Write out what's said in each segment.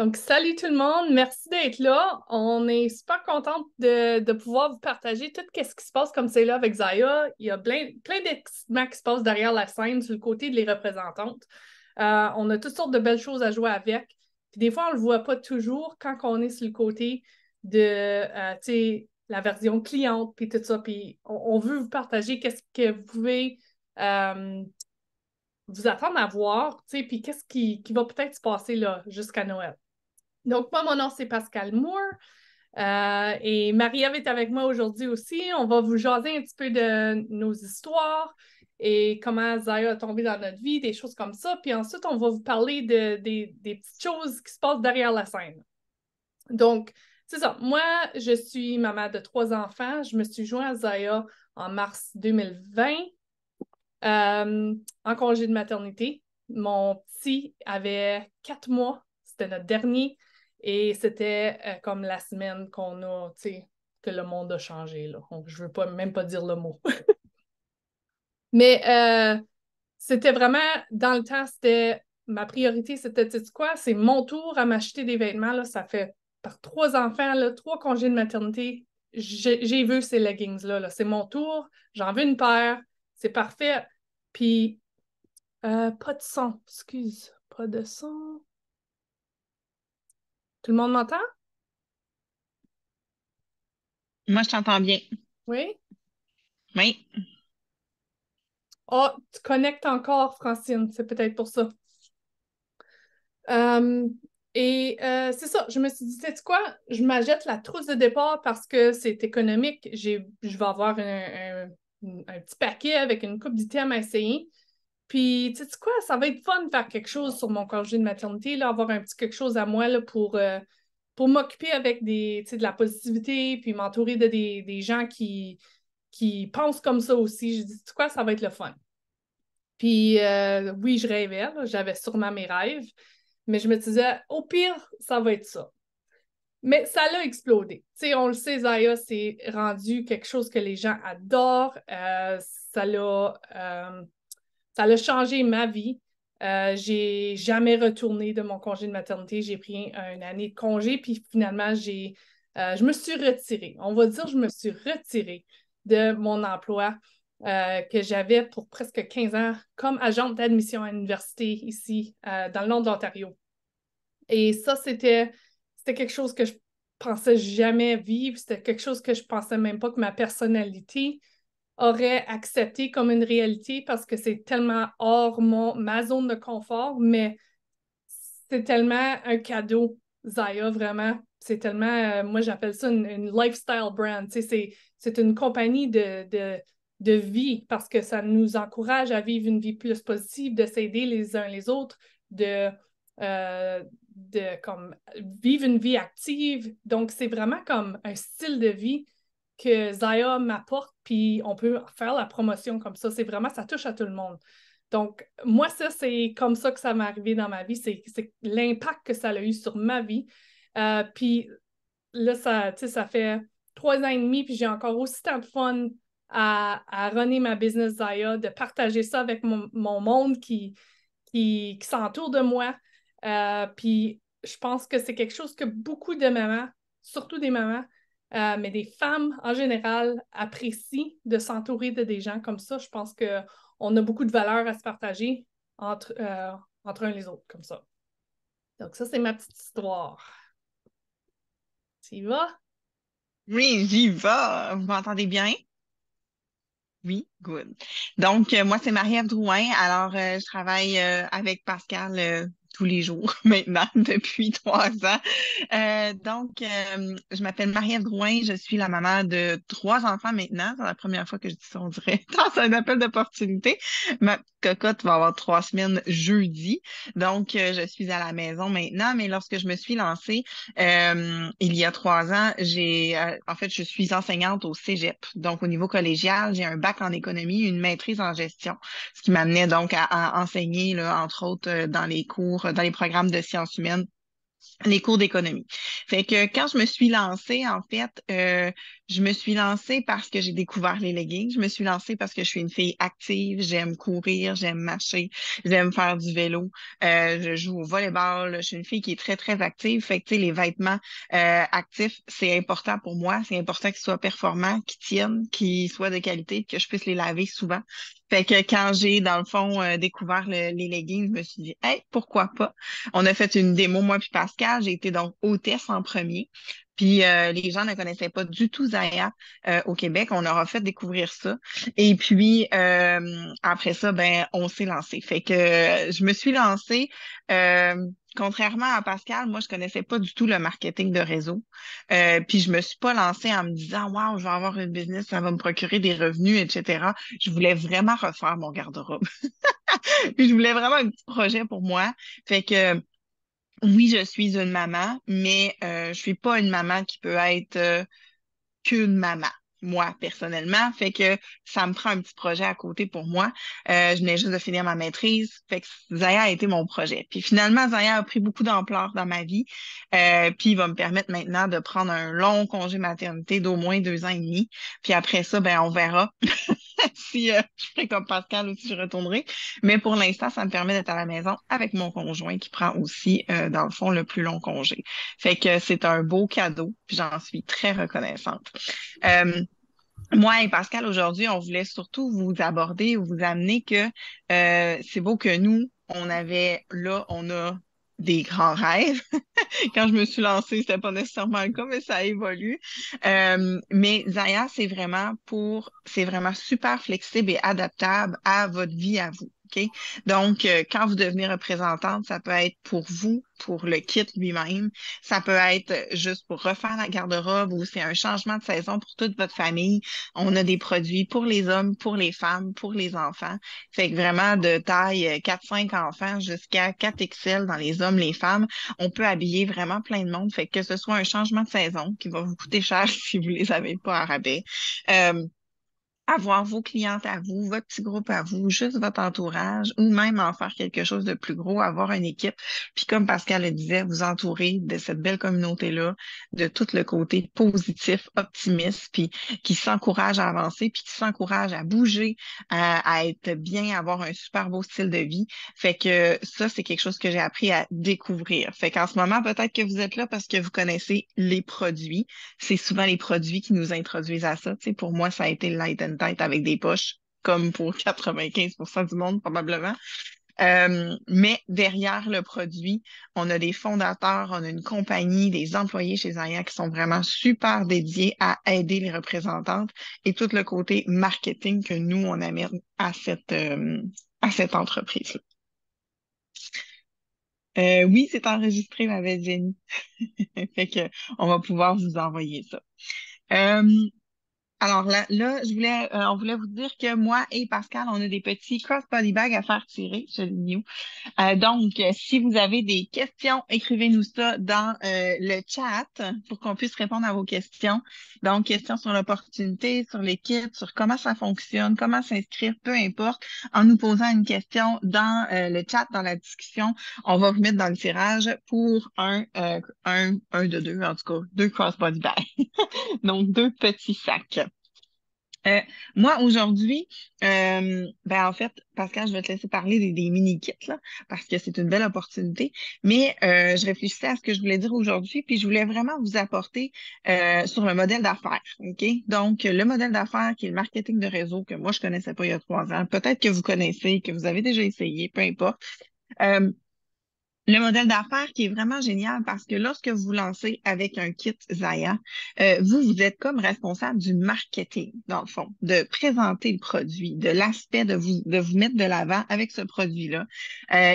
Donc, salut tout le monde, merci d'être là. On est super contente de pouvoir vous partager tout ce qui se passe comme c'est là avec Zaya. Il y a plein d'équipements qui se passent derrière la scène, sur le côté de les représentantes. On a toutes sortes de belles choses à jouer avec. Puis des fois, on ne le voit pas toujours quand on est sur le côté de tu sais, la version cliente, puis tout ça. Puis on veut vous partager qu'est-ce que vous pouvez vous attendre à voir, tu sais, puis qu'est-ce qui va peut-être se passer là jusqu'à Noël. Donc, moi, mon nom, c'est Pascal Moore. Et Marie-Ève est avec moi aujourd'hui aussi. On va vous jaser un petit peu de nos histoires et comment Zaya a tombé dans notre vie, des choses comme ça. Puis ensuite, on va vous parler des petites choses qui se passent derrière la scène. Donc, c'est ça. Moi, je suis maman de 3 enfants. Je me suis jointe à Zaya en mars 2020 en congé de maternité. Mon petit avait 4 mois. C'était notre dernier. Et c'était comme la semaine qu'on a, tu sais, que le monde a changé, là. Je veux même pas dire le mot. Mais c'était vraiment, dans le temps, c'était ma priorité, c'était, tu sais quoi, c'est mon tour à m'acheter des vêtements, là. Ça fait par 3 enfants, là, 3 congés de maternité. J'ai vu ces leggings-là, là. C'est mon tour, j'en veux une paire, c'est parfait. Puis, pas de son, excuse, pas de son. Tout le monde m'entend? Moi, je t'entends bien. Oui? Oui. Ah, tu connectes encore, Francine, c'est peut-être pour ça. Euh, c'est ça, je me suis dit, sais-tu quoi? Je m'achète la trousse de départ parce que c'est économique. Je vais avoir un petit paquet avec une coupe d'items à essayer. Puis, sais-tu quoi? Ça va être fun de faire quelque chose sur mon congé de maternité, là, avoir un petit quelque chose à moi là, pour m'occuper avec de la positivité, puis m'entourer des gens qui pensent comme ça aussi. Je dis, sais-tu quoi? Ça va être le fun. Puis oui, je rêvais, là, j'avais sûrement mes rêves, mais je me disais, au pire, ça va être ça. Mais ça l'a explodé. Tu sais, on le sait, Zaya, c'est rendu quelque chose que les gens adorent. Ça l'a changé ma vie. J'ai jamais retourné de mon congé de maternité. J'ai pris une année de congé, puis finalement, je me suis retirée. On va dire, je me suis retirée de mon emploi que j'avais pour presque 15 ans comme agente d'admission à l'université ici, dans le nord de l'Ontario. Et ça, c'était quelque chose que je pensais jamais vivre. C'était quelque chose que je pensais même pas que ma personnalité aurait accepté comme une réalité parce que c'est tellement hors ma zone de confort, mais c'est tellement un cadeau, Zaya, vraiment. C'est tellement, moi j'appelle ça une lifestyle brand. Tu sais, c'est une compagnie de vie parce que ça nous encourage à vivre une vie plus positive, de s'aider les uns les autres, de comme, vivre une vie active. Donc, c'est vraiment comme un style de vie que Zaya m'apporte, puis on peut faire la promotion comme ça. C'est vraiment, ça touche à tout le monde. Donc, moi, ça, c'est comme ça que ça m'est arrivé dans ma vie. C'est l'impact que ça a eu sur ma vie. Puis là, ça fait 3 ans et demi, puis j'ai encore aussi tant de fun à runner ma business Zaya, de partager ça avec mon monde qui s'entoure de moi. Puis je pense que c'est quelque chose que beaucoup de mamans, surtout des mamans, mais des femmes en général, apprécient de s'entourer de des gens comme ça. Je pense qu'on a beaucoup de valeurs à se partager entre un et les autres, comme ça. Donc ça, c'est ma petite histoire. Tu y vas? Oui, j'y vais. Vous m'entendez bien? Oui, good. Donc, moi, c'est Marie-Ève Drouin. Alors, je travaille avec Pascal tous les jours maintenant, depuis 3 ans. Je m'appelle Marie-Ève Drouin. Je suis la maman de 3 enfants maintenant. C'est la première fois que je dis ça, on dirait. Dans un appel d'opportunité. Ma cocotte va avoir 3 semaines jeudi. Donc, je suis à la maison maintenant. Mais lorsque je me suis lancée, il y a 3 ans, en fait, je suis enseignante au Cégep. Donc, au niveau collégial, j'ai un bac en économie, une maîtrise en gestion, ce qui m'amenait donc à enseigner, là, entre autres, dans les cours, dans les programmes de sciences humaines, les cours d'économie. Fait que quand je me suis lancée, en fait, Je me suis lancée parce que j'ai découvert les leggings. Je me suis lancée parce que je suis une fille active. J'aime courir, j'aime marcher, j'aime faire du vélo. Je joue au volleyball. Je suis une fille qui est très, très active. Fait que, tu sais, les vêtements actifs, c'est important pour moi. C'est important qu'ils soient performants, qu'ils tiennent, qu'ils soient de qualité, que je puisse les laver souvent. Fait que quand j'ai, dans le fond, découvert les leggings, je me suis dit, hey, pourquoi pas? On a fait une démo, moi puis Pascal. J'ai été donc hôtesse en premier. Puis les gens ne connaissaient pas du tout Zaya au Québec. On leur a fait découvrir ça. Et puis après ça, ben on s'est lancé. Fait que je me suis lancée. Contrairement à Pascal, moi je connaissais pas du tout le marketing de réseau. Puis je me suis pas lancée en me disant waouh, je vais avoir une business, ça va me procurer des revenus, etc. Je voulais vraiment refaire mon garde-robe. Puis je voulais vraiment un petit projet pour moi. Fait que oui, je suis une maman, mais je suis pas une maman qui peut être qu'une maman, moi, personnellement. Fait que ça me prend un petit projet à côté pour moi. Je venais juste de finir ma maîtrise. Fait que Zaya a été mon projet. Puis finalement, Zaya a pris beaucoup d'ampleur dans ma vie. Puis il va me permettre maintenant de prendre un long congé maternité d'au moins 2 ans et demi. Puis après ça, ben on verra si je ferai comme Pascal ou si je retournerai. Mais pour l'instant, ça me permet d'être à la maison avec mon conjoint qui prend aussi, dans le fond, le plus long congé. Fait que c'est un beau cadeau, puis j'en suis très reconnaissante. Euh, Moi et Pascal, aujourd'hui, on voulait surtout vous aborder ou vous amener que c'est beau que nous, on a des grands rêves. Quand je me suis lancée, c'était pas nécessairement le cas, mais ça évolue. Mais Zaya, c'est vraiment super flexible et adaptable à votre vie à vous. OK? Donc, quand vous devenez représentante, ça peut être pour vous, pour le kit lui-même. Ça peut être juste pour refaire la garde-robe ou c'est un changement de saison pour toute votre famille. On a des produits pour les hommes, pour les femmes, pour les enfants. Fait que vraiment de taille 4-5 enfants jusqu'à 4XL dans les hommes, les femmes, on peut habiller vraiment plein de monde. Fait que ce soit un changement de saison qui va vous coûter cher si vous les avez pas à rabais. Euh, Avoir vos clientes à vous, votre petit groupe à vous, juste votre entourage, ou même en faire quelque chose de plus gros, avoir une équipe. Puis comme Pascal le disait, vous entourer de cette belle communauté-là, de tout le côté positif, optimiste, puis qui s'encourage à avancer, puis qui s'encourage à bouger, à être bien, à avoir un super beau style de vie. Fait que ça, c'est quelque chose que j'ai appris à découvrir. Fait qu'en ce moment, peut-être que vous êtes là parce que vous connaissez les produits. C'est souvent les produits qui nous introduisent à ça. Tu sais, pour moi, ça a été le Light and Tight avec des poches, comme pour 95% du monde probablement. Mais derrière le produit, on a des fondateurs, on a une compagnie, des employés chez Zaya qui sont vraiment super dédiés à aider les représentantes et tout le côté marketing que nous, on amène à cette entreprise-là. Oui, c'est enregistré, ma belle Jenny. Fait que on va pouvoir vous envoyer ça. Euh, Alors on voulait vous dire que moi et Pascal, on a des petits crossbody bags à faire tirer chez Lignou. Donc, si vous avez des questions, écrivez-nous ça dans le chat pour qu'on puisse répondre à vos questions. Donc, questions sur l'opportunité, sur les kits, sur comment ça fonctionne, comment s'inscrire, peu importe, en nous posant une question dans le chat, dans la discussion, on va vous mettre dans le tirage pour un de deux, en tout cas, 2 crossbody bags. Donc, 2 petits sacs. Euh, Moi, aujourd'hui, ben en fait, Pascal, je vais te laisser parler des mini-kits, là, parce que c'est une belle opportunité. Mais je réfléchissais à ce que je voulais dire aujourd'hui, puis je voulais vraiment vous apporter sur le modèle d'affaires. OK? Donc, le modèle d'affaires qui est le marketing de réseau, que moi, je connaissais pas il y a 3 ans. Peut-être que vous connaissez, que vous avez déjà essayé, peu importe. Euh, le modèle d'affaires qui est vraiment génial parce que lorsque vous vous lancez avec un kit Zaya, vous êtes comme responsable du marketing, dans le fond, de présenter le produit, de l'aspect de vous mettre de l'avant avec ce produit-là,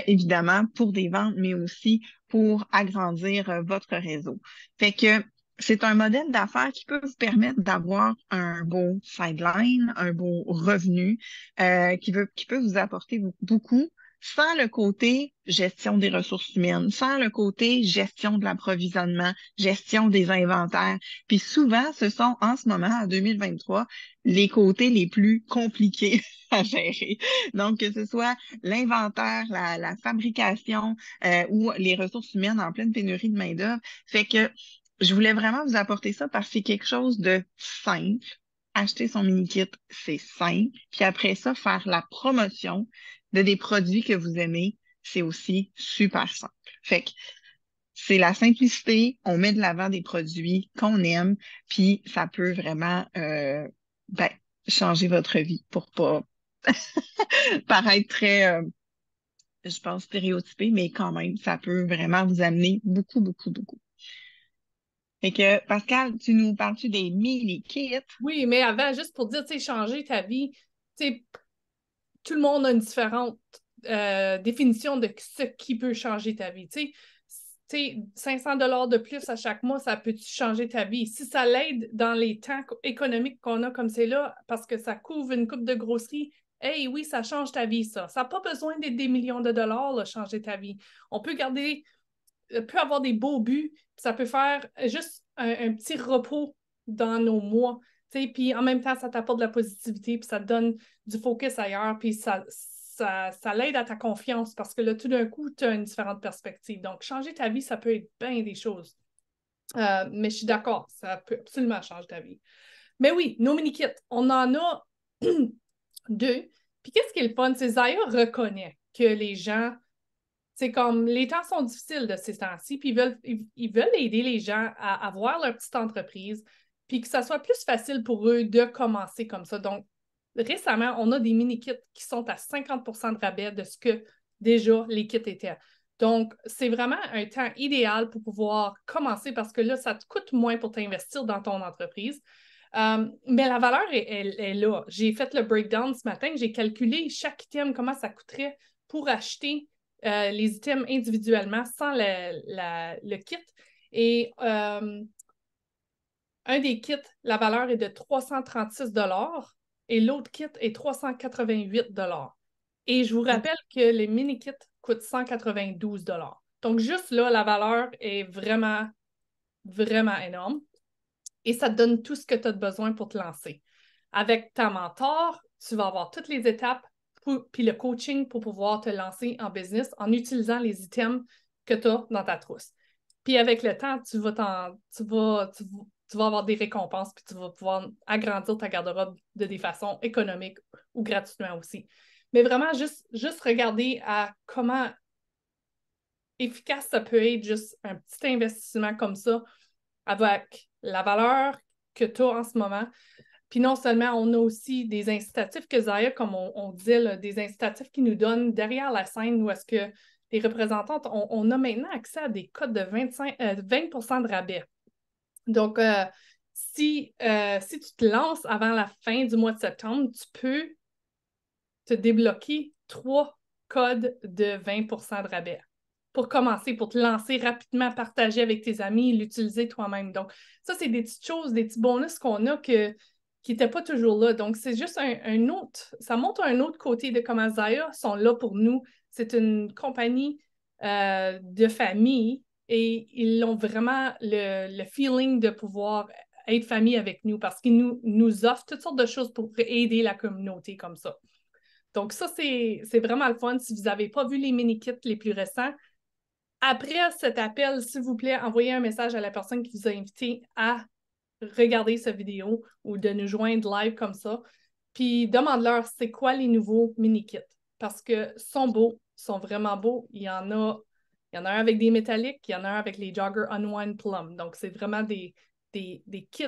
évidemment pour des ventes, mais aussi pour agrandir votre réseau. Fait que c'est un modèle d'affaires qui peut vous permettre d'avoir un beau sideline, un beau revenu, qui peut vous apporter beaucoup sans le côté gestion des ressources humaines, sans le côté gestion de l'approvisionnement, gestion des inventaires. Puis souvent, ce sont en ce moment, en 2023, les côtés les plus compliqués à gérer. Donc, que ce soit l'inventaire, la fabrication ou les ressources humaines en pleine pénurie de main-d'œuvre. Fait que je voulais vraiment vous apporter ça parce que c'est quelque chose de simple. Acheter son mini-kit, c'est simple. Puis après ça, faire la promotion de des produits que vous aimez, c'est aussi super simple. Fait que c'est la simplicité, on met de l'avant des produits qu'on aime, puis ça peut vraiment ben, changer votre vie pour pas paraître très, je pense, stéréotypé, mais quand même, ça peut vraiment vous amener beaucoup, beaucoup, beaucoup. Fait que, Pascal, tu nous parles-tu des mini-kits? Oui, mais avant, juste pour dire, tu sais, changer ta vie, tu sais, tout le monde a une différente définition de ce qui peut changer ta vie. Tu sais, 500 $ de plus à chaque mois, ça peut changer ta vie? Si ça l'aide dans les temps économiques qu'on a comme c'est là, parce que ça couvre une coupe de grosserie, hey, oui, ça change ta vie, ça. Ça n'a pas besoin d'être des millions de dollars, là, changer ta vie. On peut garder, peut avoir des beaux buts, puis ça peut faire juste un petit repos dans nos mois. Puis en même temps, ça t'apporte de la positivité, puis ça te donne du focus ailleurs, puis ça l'aide à ta confiance parce que là, tout d'un coup, tu as une différente perspective. Donc, changer ta vie, ça peut être bien des choses. Mais je suis d'accord, ça peut absolument changer ta vie. Mais oui, nos mini-kits, on en a deux. Puis qu'est-ce qui est le fun? C'est Zaya reconnaît que les gens, c'est comme les temps sont difficiles de ces temps-ci, puis ils veulent aider les gens à avoir leur petite entreprise, puis que ça soit plus facile pour eux de commencer comme ça. Donc, récemment, on a des mini-kits qui sont à 50 de rabais de ce que déjà les kits étaient. Donc, c'est vraiment un temps idéal pour pouvoir commencer parce que là, ça te coûte moins pour t'investir dans ton entreprise. Mais la valeur est là. J'ai fait le breakdown ce matin, j'ai calculé chaque item, comment ça coûterait pour acheter les items individuellement sans le kit. Et un des kits, la valeur est de 336 et l'autre kit est 388 Et je vous rappelle que les mini-kits coûtent 192 Donc, juste là, la valeur est vraiment, vraiment énorme. Et ça te donne tout ce que tu as besoin pour te lancer. Avec ta mentor, tu vas avoir toutes les étapes puis le coaching pour pouvoir te lancer en business en utilisant les items que tu as dans ta trousse. Puis avec le temps, tu vas avoir des récompenses puis tu vas pouvoir agrandir ta garde-robe de des façons économiques ou gratuitement aussi. Mais vraiment, juste regarder à comment efficace ça peut être juste un petit investissement comme ça avec la valeur que tu as en ce moment. Puis non seulement, on a aussi des incitatifs que Zaya, comme on disait, là, des incitatifs qui nous donnent derrière la scène où est-ce que les représentantes, on a maintenant accès à des codes de 20 de rabais. Donc, si tu te lances avant la fin du mois de septembre, tu peux te débloquer 3 codes de 20 de rabais pour commencer, pour te lancer rapidement, partager avec tes amis, l'utiliser toi-même. Donc, ça, c'est des petites choses, des petits bonus qu'on a qui n'étaient pas toujours là. Donc, c'est juste un autre, ça montre un autre côté de comment Zaya sont là pour nous. C'est une compagnie de famille et ils ont vraiment le feeling de pouvoir être famille avec nous parce qu'ils nous offrent toutes sortes de choses pour aider la communauté comme ça. Donc, ça, c'est vraiment le fun. Si vous n'avez pas vu les mini-kits les plus récents, après cet appel, s'il vous plaît, envoyez un message à la personne qui vous a invité à regarder cette vidéo ou de nous joindre live comme ça. Puis demande-leur c'est quoi les nouveaux mini-kits. Parce que sont beaux, sont vraiment beaux. Il y en a un avec des métalliques, il y en a un avec les Jogger Unwind Plum. Donc, c'est vraiment des kits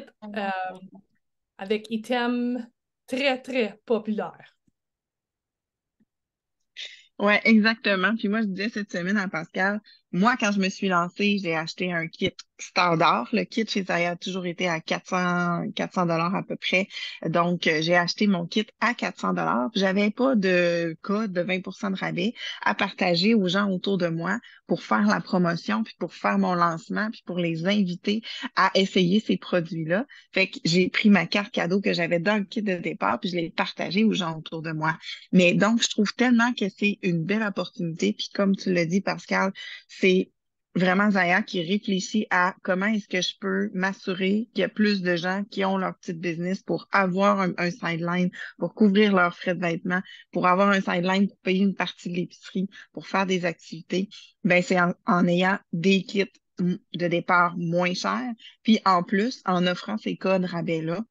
avec items très, très populaires. Ouais, exactement. Puis moi, je disais cette semaine à Pascal, moi, quand je me suis lancée, j'ai acheté un kit standard. Le kit chez Zaya a toujours été à 400 dollars à peu près. Donc, j'ai acheté mon kit à 400 dollars. J'avais pas de code de 20 de rabais à partager aux gens autour de moi pour faire la promotion, puis pour faire mon lancement, puis pour les inviter à essayer ces produits-là. Fait que j'ai pris ma carte cadeau que j'avais dans le kit de départ, puis je l'ai partagée aux gens autour de moi. Mais donc, je trouve tellement que c'est une belle opportunité. Puis comme tu l'as dit, Pascal, c'est vraiment Zaya qui réfléchit à comment est-ce que je peux m'assurer qu'il y a plus de gens qui ont leur petite business pour avoir un sideline, pour couvrir leurs frais de vêtements, pour avoir un sideline pour payer une partie de l'épicerie, pour faire des activités. Ben, c'est en ayant des kits de départ moins cher. Puis en plus, en offrant ces codes rabais-là,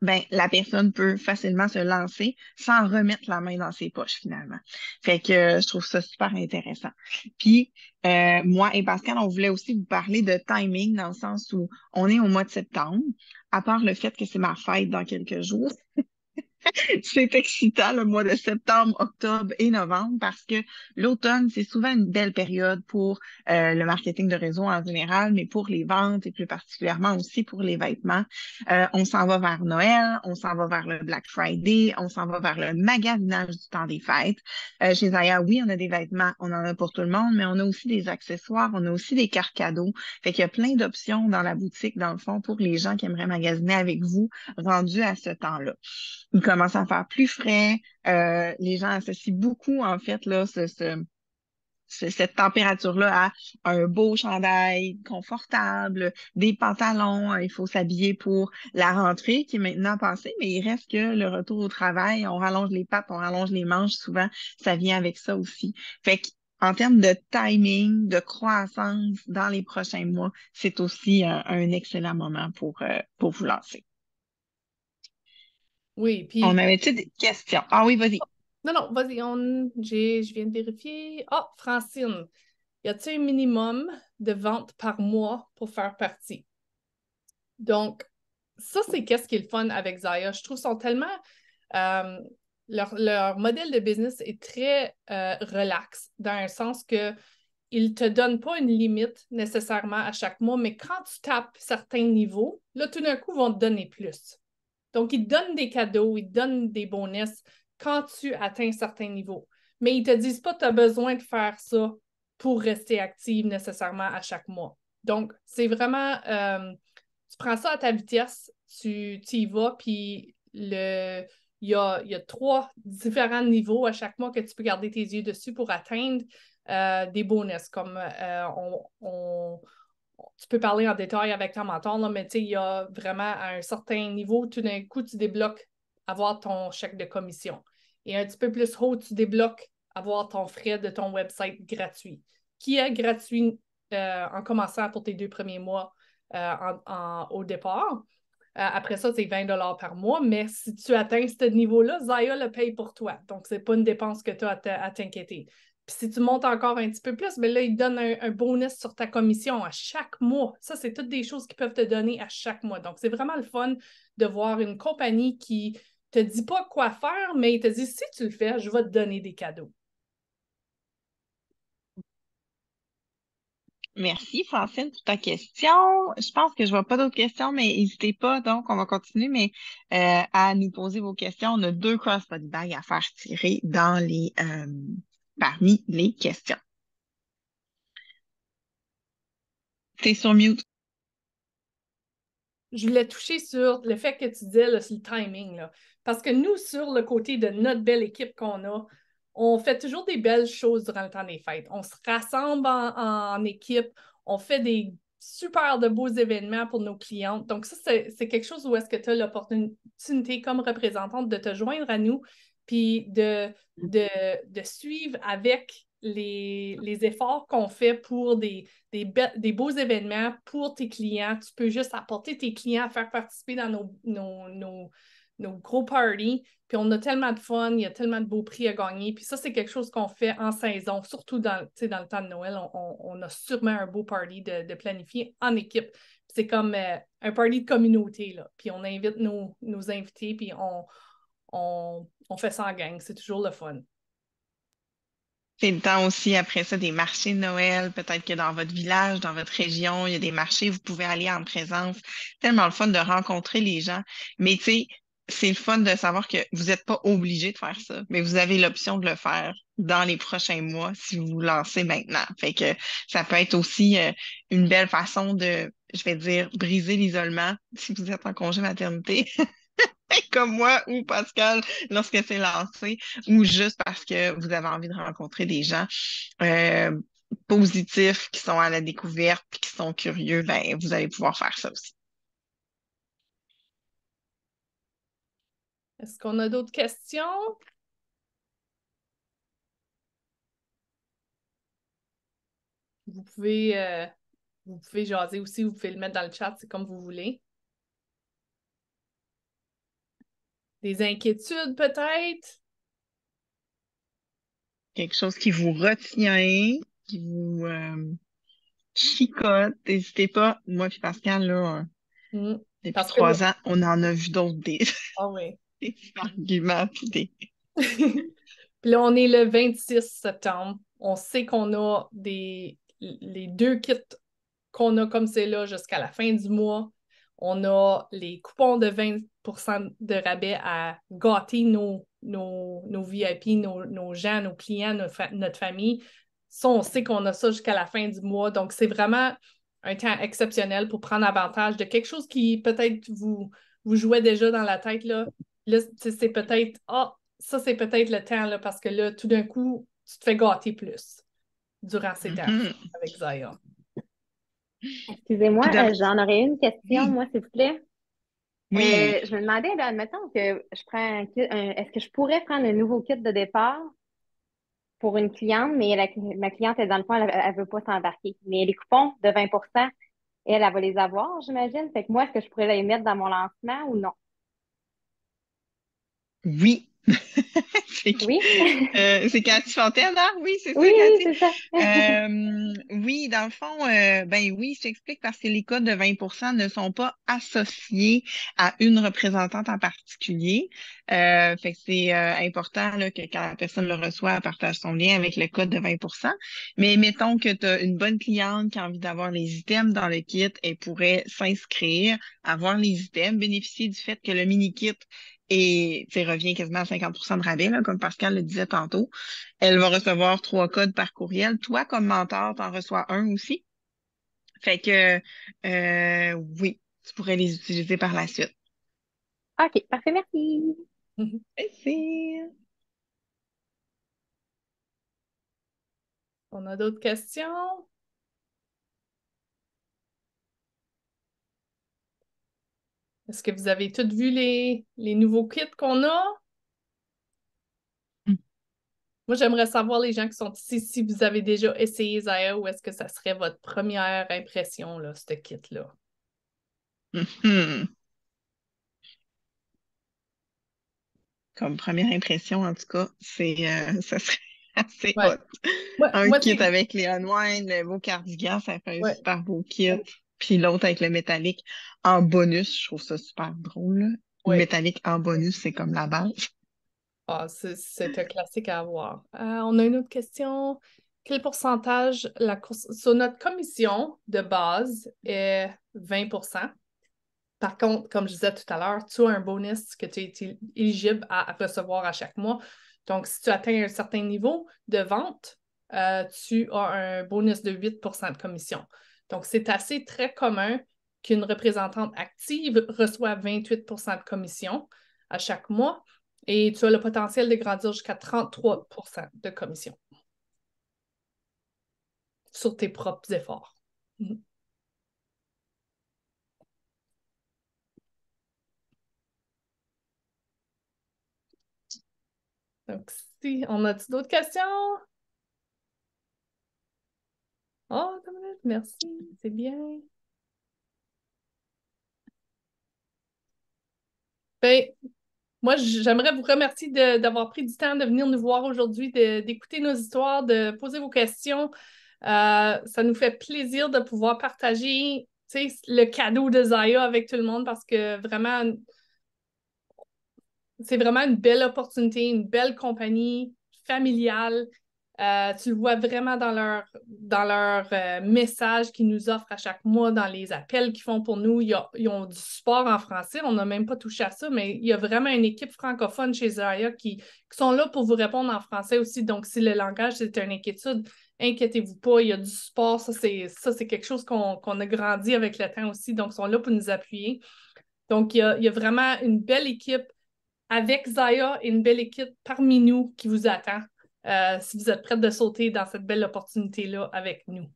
ben, la personne peut facilement se lancer sans remettre la main dans ses poches finalement. Fait que je trouve ça super intéressant. Puis moi et Pascal, on voulait aussi vous parler de timing dans le sens où on est au mois de septembre, à part le fait que c'est ma fête dans quelques jours. C'est excitant le mois de septembre, octobre et novembre parce que l'automne, c'est souvent une belle période pour le marketing de réseau en général, mais pour les ventes et plus particulièrement aussi pour les vêtements. On s'en va vers Noël, on s'en va vers le Black Friday, on s'en va vers le magasinage du temps des fêtes. Chez Zaya, oui, on a des vêtements, on en a pour tout le monde, mais on a aussi des accessoires, on a aussi des cartes cadeaux. Fait qu'il y a plein d'options dans la boutique, dans le fond, pour les gens qui aimeraient magasiner avec vous, rendus à ce temps-là. Il commence à faire plus frais. Les gens associent beaucoup, en fait, là, cette température-là à un beau chandail confortable, des pantalons. Il faut s'habiller pour la rentrée qui est maintenant passée, mais il reste que le retour au travail. On rallonge les pattes, on rallonge les manches. Souvent, ça vient avec ça aussi. Fait qu'en termes de timing, de croissance dans les prochains mois, c'est aussi un excellent moment pour vous lancer. Oui, On puis avait-tu des questions? Ah oui, vas-y. non, non, vas-y, je viens de vérifier. Ah, Francine, y a-t-il un minimum de ventes par mois pour faire partie? Donc, ça, c'est qu'est-ce qui est le fun avec Zaya. Je trouve qu'ils sont tellement. euh, leur modèle de business est très relax, dans un sens que ils ne te donnent pas une limite nécessairement à chaque mois, mais quand tu tapes certains niveaux, là, tout d'un coup, ils vont te donner plus. Donc, ils te donnent des cadeaux, ils te donnent des bonus quand tu atteins certains niveaux. Mais ils ne te disent pas que tu as besoin de faire ça pour rester active nécessairement à chaque mois. Donc, c'est vraiment, tu prends ça à ta vitesse, tu y vas, puis il y a 3 différents niveaux à chaque mois que tu peux garder tes yeux dessus pour atteindre des bonus, comme tu peux parler en détail avec ton mentor, là, mais il y a vraiment à un certain niveau, tout d'un coup, tu débloques avoir ton chèque de commission. Et un petit peu plus haut, tu débloques avoir ton frais de ton website gratuit, qui est gratuit en commençant pour tes 2 premiers mois au départ. Après ça, c'est 20 $ par mois, mais si tu atteins ce niveau-là, Zaya le paye pour toi. Donc, ce n'est pas une dépense que tu as à t'inquiéter. Puis si tu montes encore un petit peu plus, mais là, il te donne un bonus sur ta commission à chaque mois. Ça, c'est toutes des choses qu'ils peuvent te donner à chaque mois. Donc, c'est vraiment le fun de voir une compagnie qui te dit pas quoi faire, mais il te dit, si tu le fais, je vais te donner des cadeaux. Merci, Francine, pour ta question. Je pense que je vois pas d'autres questions, mais n'hésitez pas, donc, on va continuer, mais à nous poser vos questions. On a 2 crossbody bags à faire tirer parmi les questions. T'es sur mute. Je voulais toucher sur le fait que tu disais là, sur le timing. Là. Parce que nous, sur le côté de notre belle équipe qu'on a, on fait toujours des belles choses durant le temps des fêtes. On se rassemble en équipe, on fait des super de beaux événements pour nos clientes. Donc, ça, c'est quelque chose où est-ce que tu as l'opportunité comme représentante de te joindre à nous puis de suivre avec les efforts qu'on fait pour des beaux événements pour tes clients. Tu peux juste apporter tes clients à faire participer dans nos gros parties. Puis on a tellement de fun, il y a tellement de beaux prix à gagner. Puis ça, c'est quelque chose qu'on fait en saison, surtout dans le temps de Noël. On a sûrement un beau party de planifier en équipe. C'est comme un party de communauté, là. Puis on invite nos invités, puis on fait ça en gang. C'est toujours le fun. C'est le temps aussi, après ça, des marchés de Noël. Peut-être que dans votre village, dans votre région, il y a des marchés, vous pouvez aller en présence. Tellement le fun de rencontrer les gens. Mais tu sais, c'est le fun de savoir que vous n'êtes pas obligé de faire ça, mais vous avez l'option de le faire dans les prochains mois si vous vous lancez maintenant. Fait que ça peut être aussi une belle façon de, je vais dire, briser l'isolement si vous êtes en congé maternité. Comme moi ou Pascal lorsque c'est lancé, ou juste parce que vous avez envie de rencontrer des gens euh, positifs qui sont à la découverte, qui sont curieux, ben vous allez pouvoir faire ça aussi. Est-ce qu'on a d'autres questions? Vous pouvez vous pouvez jaser aussi, vous pouvez le mettre dans le chat, c'est comme vous voulez. Des inquiétudes peut-être? Quelque chose qui vous retient, qui vous chicote, n'hésitez pas. Moi puis Pascal, là, Mm. depuis Parce que là, 3 ans, on en a vu d'autres ah oui. des arguments puis des. Puis là, on est le 26 septembre. On sait qu'on a les 2 kits qu'on a comme c'est là jusqu'à la fin du mois. On a les coupons de 20% de rabais à gâter nos VIP, nos gens, nos clients, notre famille. Ça, on sait qu'on a ça jusqu'à la fin du mois. Donc, c'est vraiment un temps exceptionnel pour prendre avantage de quelque chose qui peut-être vous jouait déjà dans la tête. Là c'est peut-être, ça, c'est peut-être le temps, là, parce que là, tout d'un coup, tu te fais gâter plus durant ces temps Mhm. avec Zaya. Excusez-moi, Puis j'en aurais une question, oui, moi, s'il vous plaît. oui, Je me demandais, là, admettons que je prends est-ce que je pourrais prendre un nouveau kit de départ pour une cliente, mais ma cliente, elle, dans le fond, elle veut pas s'embarquer. Mais les coupons de 20%, elle va les avoir, j'imagine. Fait que moi, est-ce que je pourrais les mettre dans mon lancement ou non? oui. C'est Oui? c'est Cathy Fontaine, hein? Oui, c'est Oui, ça, oui, Cathy. c'est ça. Oui, dans le fond, ben oui, je t'explique parce que les codes de 20% ne sont pas associés à une représentante en particulier. Fait que c'est important là, que quand la personne le reçoit, elle partage son lien avec le code de 20%. Mais mettons que tu as une bonne cliente qui a envie d'avoir les items dans le kit, elle pourrait s'inscrire, avoir les items, bénéficier du fait que le mini-kit et revient quasiment à 50% de rabais, là, comme Pascal le disait tantôt. Elle va recevoir 3 codes par courriel. Toi, comme mentor, tu en reçois un aussi. Fait que oui, tu pourrais les utiliser par la suite. OK, parfait, merci. Merci. On a d'autres questions? Est-ce que vous avez toutes vu les nouveaux kits qu'on a? Moi, j'aimerais savoir les gens qui sont ici, si vous avez déjà essayé Zaya ou est-ce que ça serait votre première impression, là, ce kit-là? Mhm. Comme première impression, en tout cas, ça serait assez Ouais. hot. Moi, Un moi kit c'est. avec les unwind, le beau cardigan, ça fait un Ouais, super beau kit. Puis l'autre avec le métallique en bonus, je trouve ça super drôle, là. Le ouais. métallique en bonus, c'est comme la base. Ah, c'est un classique à avoir. On a une autre question. Quel pourcentage sur notre commission de base est 20%? Par contre, comme je disais tout à l'heure, tu as un bonus que tu es éligible à recevoir à chaque mois. Donc, si tu atteins un certain niveau de vente, tu as un bonus de 8% de commission. Donc, c'est assez très commun qu'une représentante active reçoive 28% de commission à chaque mois et tu as le potentiel de grandir jusqu'à 33% de commission sur tes propres efforts. Donc, si on a d'autres questions? Oh, merci, c'est bien. Ben, moi, j'aimerais vous remercier d'avoir pris du temps de venir nous voir aujourd'hui, d'écouter nos histoires, de poser vos questions. Ça nous fait plaisir de pouvoir partager, tu sais, le cadeau de Zaya avec tout le monde parce que vraiment, c'est vraiment une belle opportunité, une belle compagnie familiale. Tu le vois vraiment dans leur message qu'ils nous offrent à chaque mois, dans les appels qu'ils font pour nous. Ils ont du support en français. On n'a même pas touché à ça, mais il y a vraiment une équipe francophone chez Zaya qui sont là pour vous répondre en français aussi. Donc, si le langage c'est une inquiétude, inquiétez-vous pas, il y a du support. Ça, c'est quelque chose qu'on a grandi avec le temps aussi. Donc, ils sont là pour nous appuyer. Donc, il y a vraiment une belle équipe avec Zaya et une belle équipe parmi nous qui vous attend si vous êtes prête de sauter dans cette belle opportunité-là avec nous.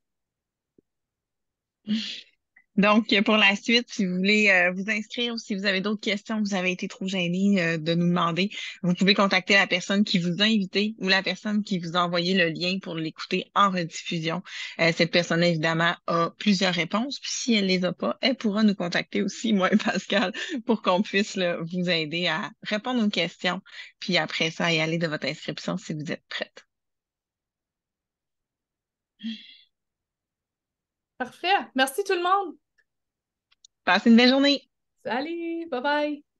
Donc, pour la suite, si vous voulez vous inscrire ou si vous avez d'autres questions, vous avez été trop gêné de nous demander, vous pouvez contacter la personne qui vous a invité ou la personne qui vous a envoyé le lien pour l'écouter en rediffusion. Cette personne, évidemment, a plusieurs réponses. Puis si elle les a pas, elle pourra nous contacter aussi, moi et Pascal, pour qu'on puisse là, vous aider à répondre aux questions. Puis après ça, y aller de votre inscription si vous êtes prête. Parfait. Merci tout le monde. Passez une belle journée! Salut, bye bye.